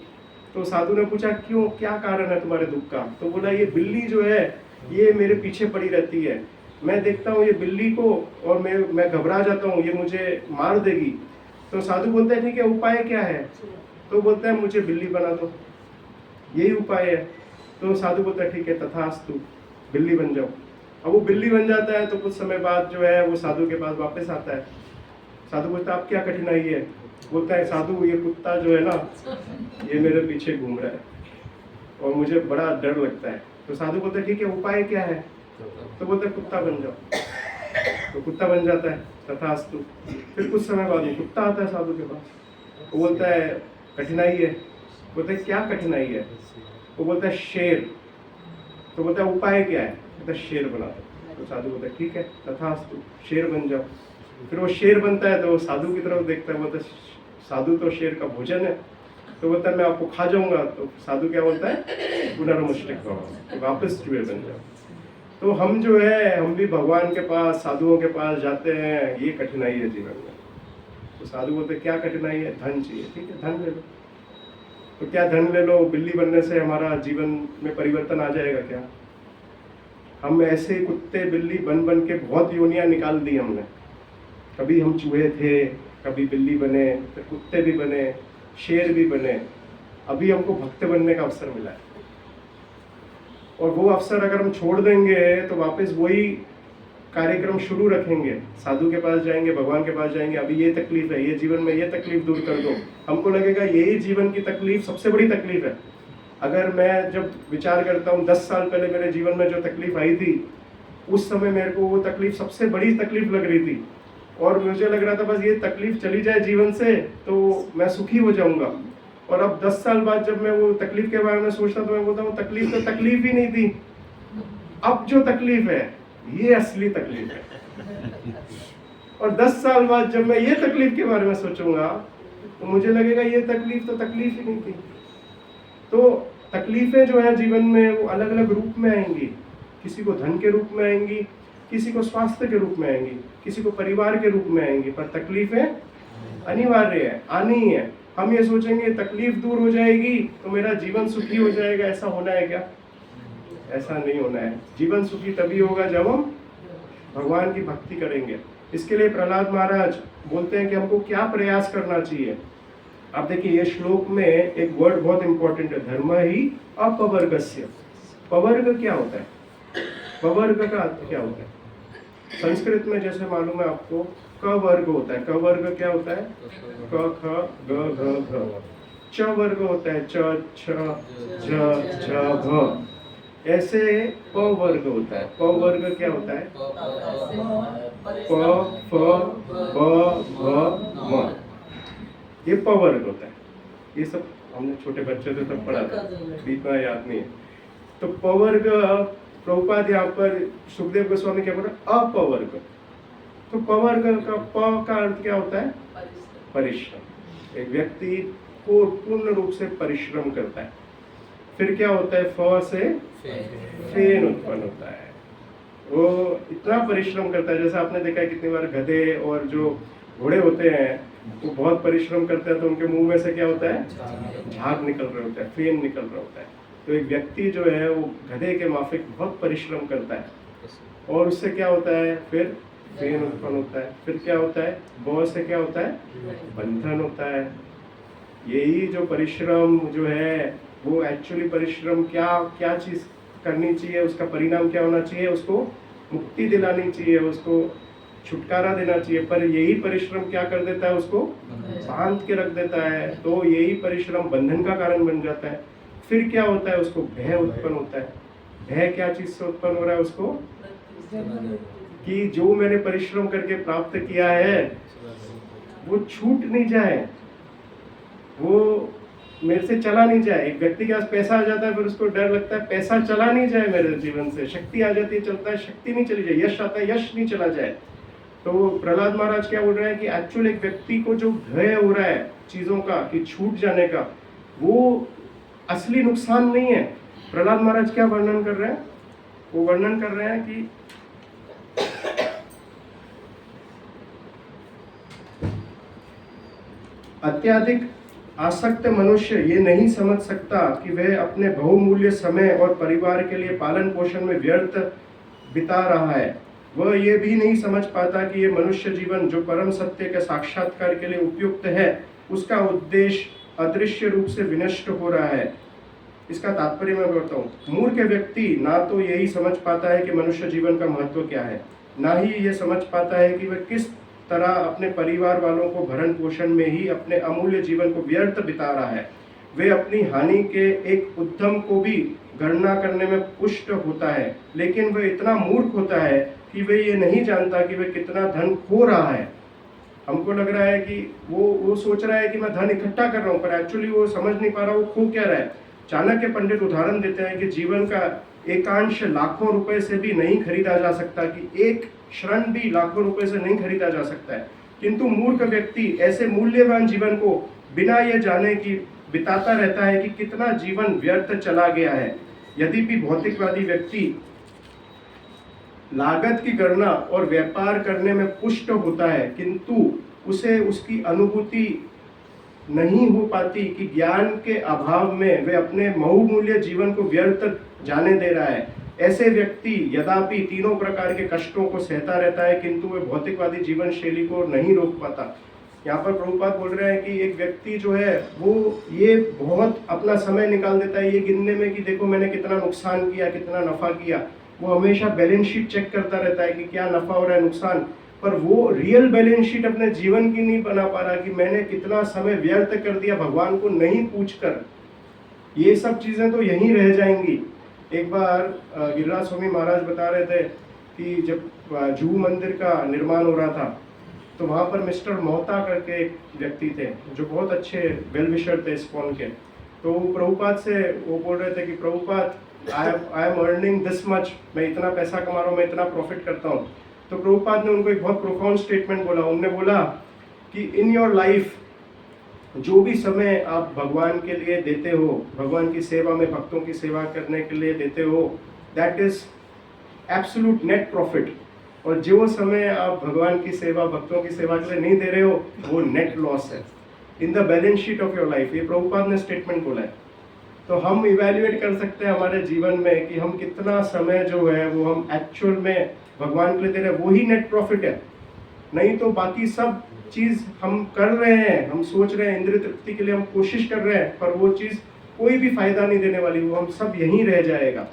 तो साधु ने पूछा क्यों, क्या कारण है तुम्हारे दुख का? तो बोला ये बिल्ली जो है ये मेरे पीछे पड़ी रहती है, मैं देखता हूँ ये बिल्ली को और मैं घबरा जाता हूँ, ये मुझे मार देगी। तो साधु बोलते हैं ठीक है, उपाय क्या है? तो बोलता है मुझे बिल्ली बना दो, यही उपाय है। तो साधु बोलता है ठीक है तथास्तु, बिल्ली बन जाओ। अब वो बिल्ली बन जाता है तो कुछ समय बाद जो है वो साधु के पास वापस आता है। साधु बोलता है अब क्या कठिनाई है? बोलता है साधु ये कुत्ता जो है ना ये मेरे पीछे घूम रहा है। और मुझे बड़ा डर लगता है। तो साधु बोलते ठीक है, उपाय क्या है? तो बोलते कुत्ता बन जाओ। तो कुत्ता बन जाता है, तथास्तु। फिर कुछ समय बाद में कुत्ता आता है साधु के पास, वो बोलता है कठिनाई है। बोलते हैं क्या कठिनाई है? वो बोलता है शेर। तो बोलता है उपाय क्या है? बोलता है शेर बना दो। तो साधु बोलता है ठीक है, तथास्तु, शेर बन जाओ। फिर वो शेर बनता है तो वो साधु की तरफ देखता है, बोलता है साधु तो शेर का भोजन है। तो बोलता है मैं आपको खा जाऊंगा। तो साधु क्या बोलता है? पुनर्मुष्टिक भव, तो वापस चूहे बन जाओ। तो हम जो है, हम भी भगवान के पास, साधुओं के पास जाते हैं, ये कठिनाई है जीवन में। तो साधु बोलते हैं क्या कठिनाई है? धन चाहिए। ठीक है, धन ले लो। तो क्या धन ले लो? बिल्ली बनने से हमारा जीवन में परिवर्तन आ जाएगा क्या? हम ऐसे कुत्ते बिल्ली बन बन के बहुत योनियां निकाल दी हमने। कभी हम चूहे थे, कभी बिल्ली बने, फिर कुत्ते भी बने, शेर भी बने। अभी हमको भक्त बनने का अवसर मिला है, और वो अवसर अगर हम छोड़ देंगे तो वापस वही कार्यक्रम शुरू रखेंगे। साधु के पास जाएंगे, भगवान के पास जाएंगे, अभी ये तकलीफ है, ये जीवन में ये तकलीफ दूर कर दो। हमको लगेगा यही जीवन की तकलीफ सबसे बड़ी तकलीफ है। अगर मैं जब विचार करता हूँ 10 साल पहले मेरे जीवन में जो तकलीफ आई थी, उस समय मेरे को वो तकलीफ सबसे बड़ी तकलीफ लग रही थी, और मुझे लग रहा था बस ये तकलीफ चली जाए जीवन से तो मैं सुखी हो जाऊंगा। और अब 10 साल बाद जब मैं वो तकलीफ के बारे में सोचता तो मैं बोलता हूँ तकलीफ तो तकलीफ ही नहीं थी, अब जो तकलीफ है ये असली तकलीफ है। और 10 साल बाद जब मैं ये तकलीफ के बारे में सोचूंगा तो मुझे लगेगा ये तकलीफ तो तकलीफ ही नहीं थी। तो तकलीफें जो है जीवन में वो अलग अलग रूप में आएंगी। किसी को धन के रूप में आएंगी, किसी को स्वास्थ्य के रूप में आएंगी, किसी को परिवार के रूप में आएंगी, पर तकलीफें अनिवार्य है, आनी ही है। हम ये सोचेंगे तकलीफ दूर हो जाएगी तो मेरा जीवन सुखी हो जाएगा, ऐसा होना है क्या? ऐसा नहीं होना है। जीवन सुखी तभी होगा जब हम भगवान की भक्ति करेंगे। इसके लिए प्रहलाद महाराज बोलते हैं कि हमको क्या प्रयास करना चाहिए। आप देखिए ये श्लोक में एक वर्ड बहुत इंपॉर्टेंट है, धर्म ही अपवर्गस्य। पवर्ग क्या होता है? पवर्ग का अर्थ क्या होता है? संस्कृत में जैसे मालूम है आपको, क वर्ग होता है। क वर्ग क्या होता है? क ख ग घ घ। च वर्ग होता है च छ झ झ भ। ऐसे प वर्ग होता है। प वर्ग क्या होता है? प फ ब भ म। ये प वर्ग होता है। ये सब हमने छोटे बच्चे थे तब पढ़ा था, इतना याद नहीं है। तो प वर्ग प्रभुपाद यहाँ पर सुखदेव गोस्वामी क्या बोल रहे? अपवर्ग। तो प वर्ग का प का अर्थ क्या होता है? परिश्रम। एक व्यक्ति को पूर्ण रूप से परिश्रम करता है। फिर क्या होता है? फ से फेन उत्पन्न होता है। वो इतना परिश्रम करता है, जैसे आपने देखा है कितनी बार गधे और जो घोड़े होते हैं वो बहुत परिश्रम करते हैं तो उनके मुंह में से क्या होता है? झाग निकल रहा होता है, फेन निकल रहा होता है। तो एक व्यक्ति जो है वो गधे के माफिक बहुत परिश्रम करता है, और उससे क्या होता है? फिर फेन उत्पन्न होता है। फिर क्या होता है? ब से क्या होता है? बंधन होता है। यही जो परिश्रम जो है वो एक्चुअली परिश्रम क्या चीज करनी चाहिए, उसका परिणाम क्या होना चाहिए? उसको मुक्ति दिलानी चाहिए, उसको छुटकारा देना चाहिए। पर यही परिश्रम क्या कर देता है? उसको बांध के रख देता है। तो यही परिश्रम बंधन का कारण बन जाता है। फिर क्या होता है? उसको भय उत्पन्न होता है। भय क्या चीज से उत्पन्न हो रहा है? उसको कि जो मैंने परिश्रम करके प्राप्त किया है वो छूट नहीं जाए, वो मेरे से चला नहीं जाए। एक व्यक्ति के पास पैसा आ जाता है, फिर उसको डर लगता है पैसा चला नहीं जाए मेरे जीवन से। शक्ति आ जाती है, चलता है, शक्ति नहीं चली जाए। यश आता है, यश नहीं चला जाए। तो प्रहलाद महाराज क्या बोल रहे हैं कि एक्चुअल एक व्यक्ति को जो भय हो रहा है चीजों का कि छूट जाने का, वो असली नुकसान नहीं है। प्रहलाद महाराज क्या वर्णन कर रहे हैं? वो वर्णन कर रहे हैं कि अत्यधिक आसक्त मनुष्य ये नहीं समझ सकता कि वह अपने बहुमूल्य समय और परिवार के लिए पालन पोषण में व्यर्थ बिता रहा है। वह ये भी नहीं समझ पाता कि ये मनुष्य जीवन जो परम सत्य के साक्षात्कार के लिए उपयुक्त है, उसका उद्देश्य अदृश्य रूप से विनष्ट हो रहा है। इसका तात्पर्य मैं बताऊं, मूर्ख व्यक्ति ना तो यही समझ पाता है कि मनुष्य जीवन का महत्व क्या है, ना ही ये समझ पाता है कि वह किस तरह अपने परिवार वालों को भरण पोषण में ही अपने अमूल्य जीवन को व्यर्थ बिता रहा है। वे अपनी हानि के एक उद्यम को भी गणना करने में पुष्ट होता है, लेकिन वह इतना मूर्ख होता है कि वह ये नहीं जानता कि वह कितना धन खो रहा है। हमको लग रहा है कि वो सोच रहा है कि मैं धन इकट्ठा कर रहा हूँ, पर एक्चुअली वो समझ नहीं पा रहा वो खो क्या रहा है। चाणक्य पंडित उदाहरण देते हैं कि जीवन का एकांश लाखों रुपए से भी नहीं खरीदा जा सकता, कि एक क्षण भी लाखों रुपए से नहीं खरीदा जा सकता है। किंतु मूर्ख व्यक्ति ऐसे मूल्यवान जीवन को बिना ये जाने कि बिताता रहता है कि कितना जीवन व्यर्थ चला गया है। यदि भी भौतिकवादी व्यक्ति लागत की गणना और व्यापार करने में पुष्ट होता है, किंतु उसे उसकी अनुभूति नहीं हो पाती कि ज्ञान के अभाव में वे अपने बहुमूल्य जीवन को व्यर्थ जाने दे रहा है, ऐसे व्यक्ति यद्यपि तीनों प्रकार के कष्टों को सहता रहता है, किंतु वे भौतिकवादी जीवन शैली को नहीं रोक पाता। यहाँ पर प्रभुपाद बोल रहे हैं कि एक व्यक्ति जो है वो ये बहुत अपना समय निकाल देता है ये गिनने में कि देखो मैंने कितना नुकसान किया, कितना नफा किया। वो हमेशा बैलेंस शीट चेक करता रहता है कि क्या नफा हो रहा है, नुकसान, पर वो रियल बैलेंस शीट अपने जीवन की नहीं बना पा रहा कि मैंने कितना समय व्यर्थ कर दिया भगवान को नहीं पूछकर। ये सब चीजें तो यहीं रह जाएंगी। एक बार गिरिराज स्वामी महाराज बता रहे थे कि जब जू मंदिर का निर्माण हो रहा था तो वहाँ पर मिस्टर मोहता करके एक व्यक्ति थे जो बहुत अच्छे वेल विशर थे इस्कॉन के। तो प्रभुपाद से वो बोल रहे थे कि Prabhupada I am earning this much, मैं इतना पैसा कमा रहा हूँ, मैं इतना प्रॉफिट करता हूँ। तो प्रभुपाद ने उनको एक बहुत प्रोफाउंड स्टेटमेंट बोला। उन्होंने बोला कि इन योर लाइफ जो भी समय आप भगवान के लिए देते हो, भगवान की सेवा में भक्तों की सेवा करने के लिए देते हो, that is absolute net profit. और जो समय आप भगवान की सेवा भक्तों की सेवा के लिए नहीं दे रहे हो वो नेट लॉस है in the balance sheet of your life. ये प्रभुपाद ने स्टेटमेंट बोला है। तो हम इवैल्यूएट कर सकते हैं हमारे जीवन में कि हम कितना समय जो है वो हम एक्चुअल में भगवान के लिए दे रहे हैं, वही नेट प्रॉफिट है। नहीं तो बाकी सब चीज हम कर रहे हैं, हम सोच रहे हैं इंद्रिय तृप्ति के लिए हम कोशिश कर रहे हैं, पर वो चीज कोई भी फायदा नहीं देने वाली, वो हम सब यहीं रह जाएगा।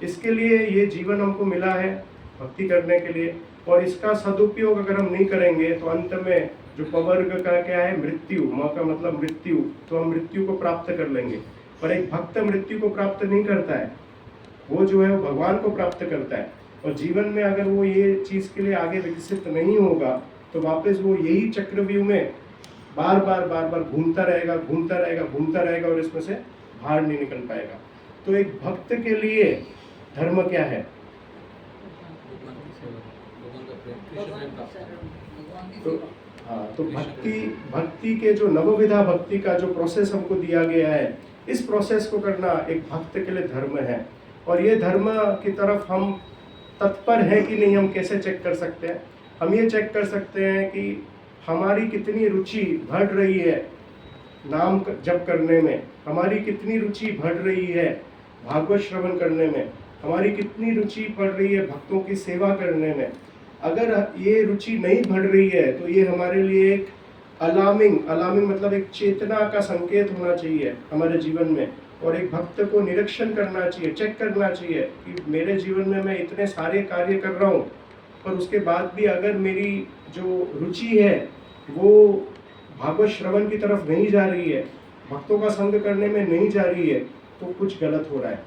इसके लिए ये जीवन हमको मिला है भक्ति करने के लिए, और इसका सदुपयोग अगर हम नहीं करेंगे तो अंत में जो पवर्ग का क्या है, मृत्यु, माँ का मतलब मृत्यु, तो हम मृत्यु को प्राप्त कर लेंगे। पर एक भक्त मृत्यु को प्राप्त नहीं करता है, वो जो है वो भगवान को प्राप्त करता है। और जीवन में अगर वो ये चीज के लिए आगे विकसित नहीं होगा तो वापस वो यही चक्रव्यूह में बार बार घूमता रहेगा और इसमें से बाहर नहीं निकल पाएगा। तो एक भक्त के लिए धर्म क्या है? तो भक्ति के जो नवविधा भक्ति का जो प्रोसेस हमको दिया गया है, इस प्रोसेस को करना एक भक्त के लिए धर्म है। और ये धर्म की तरफ हम तत्पर है कि नहीं, हम कैसे चेक कर सकते हैं? हम ये चेक कर सकते हैं कि हमारी कितनी रुचि बढ़ रही है नाम जप करने में, हमारी कितनी रुचि बढ़ रही है भागवत श्रवण करने में, हमारी कितनी रुचि बढ़ रही है भक्तों की सेवा करने में। अगर ये रुचि नहीं बढ़ रही है तो ये हमारे लिए एक अलार्मिंग मतलब एक चेतना का संकेत होना चाहिए हमारे जीवन में। और एक भक्त को निरीक्षण करना चाहिए, चेक करना चाहिए कि मेरे जीवन में मैं इतने सारे कार्य कर रहा हूँ, पर उसके बाद भी अगर मेरी जो रुचि है वो भागवत श्रवण की तरफ नहीं जा रही है, भक्तों का संग करने में नहीं जा रही है, तो कुछ गलत हो रहा है।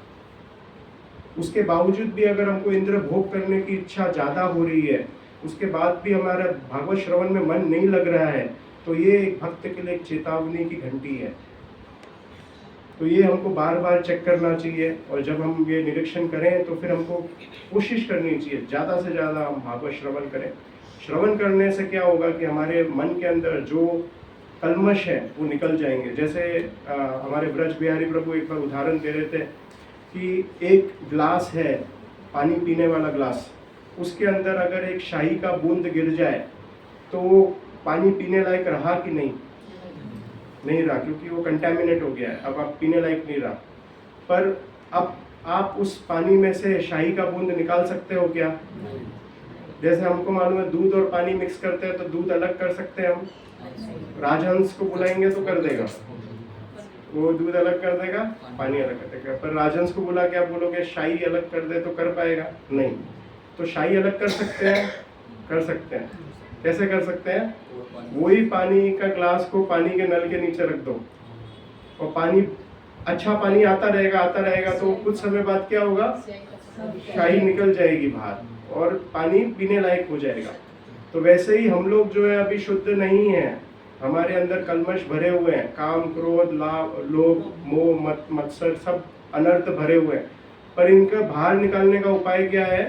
उसके बावजूद भी अगर हमको इंद्र भोग करने की इच्छा ज़्यादा हो रही है, उसके बाद भी हमारा भागवत श्रवण में मन नहीं लग रहा है, तो ये एक भक्त के लिए एक चेतावनी की घंटी है। तो ये हमको बार बार चेक करना चाहिए। और जब हम ये निरीक्षण करें तो फिर हमको कोशिश करनी चाहिए ज़्यादा से ज़्यादा हम भागवत श्रवण करें। श्रवण करने से क्या होगा कि हमारे मन के अंदर जो कल्मश है वो निकल जाएंगे। जैसे हमारे ब्रज बिहारी प्रभु एक बार उदाहरण दे रहे थे कि एक ग्लास है, पानी पीने वाला ग्लास, उसके अंदर अगर एक शाही का बूंद गिर जाए तो वो पानी पीने लायक रहा कि नहीं रहा, क्योंकि वो कंटेमिनेट हो गया है, अब आप पीने लायक नहीं रहा। पर अब आप उस पानी में से शाही का बूंद निकाल सकते हो क्या? जैसे हमको मालूम है दूध और पानी मिक्स करते हैं तो दूध अलग कर सकते हैं हम, राजहंस को बुलाएंगे तो कर देगा, वो दूध अलग कर देगा, पानी अलग कर देगा। पर राजहंस को बुला के आप बोलोगे शाही अलग कर दे तो कर पाएगा? नहीं। तो शाही अलग कर सकते हैं? कर सकते हैं। कैसे कर सकते हैं? वही पानी का ग्लास को पानी के नल के नीचे रख दो और पानी अच्छा पानी आता रहेगा तो कुछ समय बाद क्या होगा, शाही निकल जाएगी बाहर और पानी पीने लायक हो जाएगा। तो वैसे ही हम लोग जो है अभी शुद्ध नहीं है, हमारे अंदर कलमश भरे हुए हैं, काम क्रोध लोभ मोह मत्सर सब अनर्थ भरे हुए हैं। पर इनका बाहर निकालने का उपाय क्या है,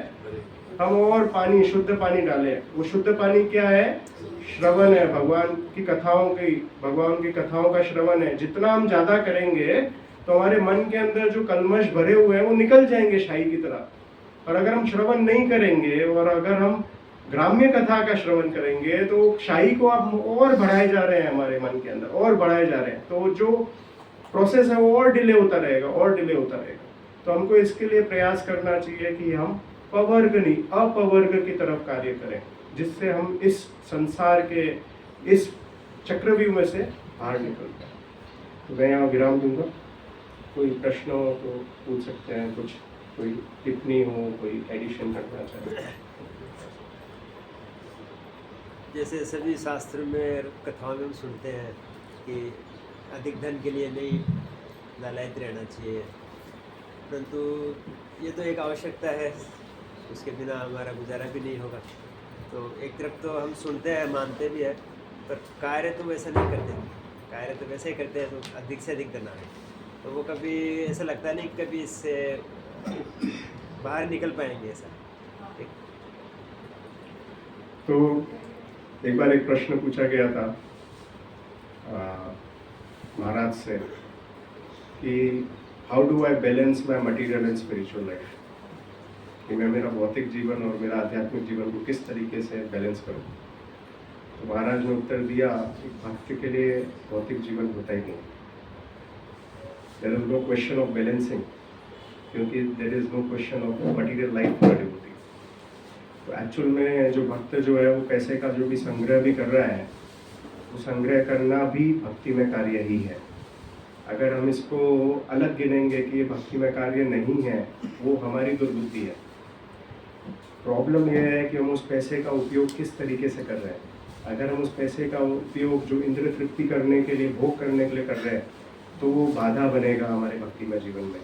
हम और पानी शुद्ध पानी डालें। वो शुद्ध पानी क्या है, श्रवण है, भगवान की कथाओं का श्रवण है। जितना हम ज्यादा करेंगे तो हमारे मन के अंदर जो कलमश भरे हुए हैं वो निकल जाएंगे शाही की तरह। और अगर हम श्रवण नहीं करेंगे और अगर हम ग्राम्य कथा का श्रवण करेंगे तो शाही को आप और बढ़ाए जा रहे हैं, हमारे मन के अंदर और बढ़ाए जा रहे हैं। तो जो प्रोसेस है वो और डिले होता रहेगा। तो हमको इसके लिए प्रयास करना चाहिए कि हम पवर्ग नहीं अपवर्ग की तरफ कार्य करें, जिससे हम इस संसार के इस चक्रव्यूह में से बाहर निकल पाए। तो मैं यहाँ विराम दूंगा। कोई प्रश्न हो तो पूछ सकते हैं, कुछ कोई टिप्पणी हो, कोई एडिशन करना चाहे। जैसे सभी शास्त्र में कथाओं में हम सुनते हैं कि अधिक धन के लिए नहीं लालयित रहना चाहिए, परंतु ये तो एक आवश्यकता है, उसके बिना हमारा गुजारा भी नहीं होगा। तो एक तरफ तो हम सुनते हैं मानते भी हैं, पर कार्य तो वैसा नहीं करते। कार्य तो वैसे ही करते हैं तो अधिक से अधिक धन आए, तो वो कभी ऐसा लगता नहीं कभी इससे बाहर निकल पाएंगे ऐसा। तो एक बार एक प्रश्न पूछा गया था महाराज से कि how do I balance my material and spiritual life, कि मैं मेरा भौतिक जीवन और मेरा आध्यात्मिक जीवन को किस तरीके से बैलेंस करूं। तो महाराज ने उत्तर दिया, एक भक्त के लिए भौतिक जीवन होता ही नहीं, there is no question of balancing, क्योंकि there is no question of material life for devotee. तो एक्चुअल में जो भक्त जो है वो पैसे का जो भी संग्रह भी कर रहा है, वो संग्रह करना भी भक्ति में कार्य ही है। अगर हम इसको अलग गिनेंगे कि ये भक्ति में कार्य नहीं है, वो हमारी दुर्बुद्धि है। प्रॉब्लम यह है कि हम उस पैसे का उपयोग किस तरीके से कर रहे हैं। अगर हम उस पैसे का उपयोग जो इंद्र तृप्ति करने के लिए, भोग करने के लिए कर रहे हैं, तो वो बाधा बनेगा हमारे भक्ति में जीवन में।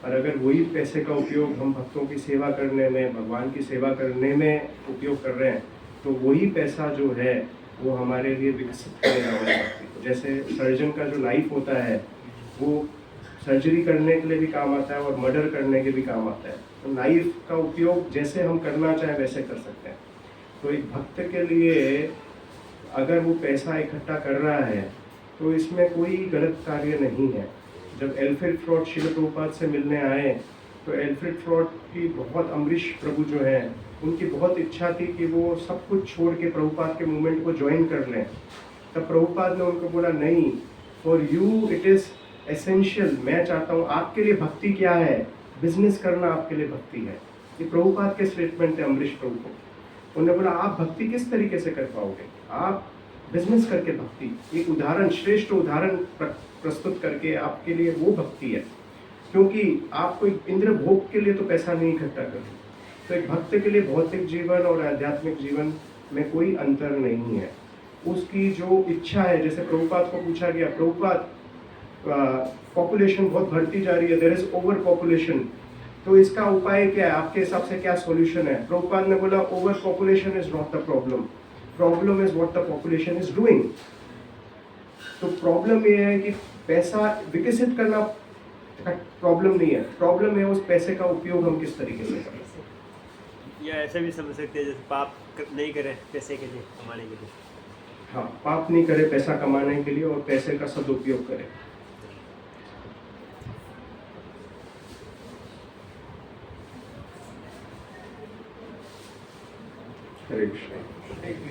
और अगर वही पैसे का उपयोग हम भक्तों की सेवा करने में, भगवान की सेवा करने में उपयोग कर रहे हैं, तो वही पैसा जो है वो हमारे लिए विकसित करेगा हमारी भक्ति को। जैसे सर्जन का जो नाइफ होता है वो सर्जरी करने के लिए भी काम आता है और मर्डर करने के भी काम आता है। तो नाइफ का उपयोग जैसे हम करना चाहें वैसे कर सकते हैं। तो एक भक्त के लिए अगर वो पैसा इकट्ठा कर रहा है तो इसमें कोई गलत कार्य नहीं है। जब एल्फ्रेड फ्रॉड श्रील प्रभुपाद से मिलने आए तो एल्फ्रेड फ्रॉड की बहुत, अम्बरीश प्रभु जो हैं उनकी बहुत इच्छा थी कि वो सब कुछ छोड़ के प्रभुपाद के मूवमेंट को ज्वाइन कर लें। तब प्रभुपाद ने उनको बोला, नहीं, for you it is essential. मैं चाहता हूँ, आपके लिए भक्ति क्या है, बिजनेस करना आपके लिए भक्ति है। ये प्रभुपाद के स्टेटमेंट है अम्बरीश प्रभु को। उन्होंने बोला, आप भक्ति किस तरीके से कर पाओगे, आप बिजनेस करके भक्ति, एक उदाहरण, श्रेष्ठ उदाहरण प्रस्तुत करके आपके लिए वो भक्ति है। क्योंकि आपको इंद्र भोग के लिए तो पैसा नहीं इकट्ठा करना। तो एक भक्त के लिए भौतिक जीवन और आध्यात्मिक जीवन में कोई अंतर नहीं है। उसकी जो इच्छा है, जैसे प्रभुपाद को पूछा गया, प्रभुपाद पॉपुलेशन बहुत बढ़ती जा रही है, देयर इज ओवर पॉपुलेशन, तो इसका उपाय क्या है, आपके हिसाब से क्या सॉल्यूशन है। प्रभुपाद ने बोला, over population is not the problem, problem is what the population is doing. तो प्रॉब्लम ये है कि पैसा विकसित करना प्रॉब्लम नहीं है, प्रॉब्लम है उस पैसे का उपयोग हम किस तरीके से करें। या ऐसे भी समझ सकते हैं जैसे पाप नहीं करें पैसे के लिए, कमाने के लिए। हाँ, पाप नहीं करे पैसा कमाने के लिए और पैसे का सदुपयोग करें। हरे कृष्ण।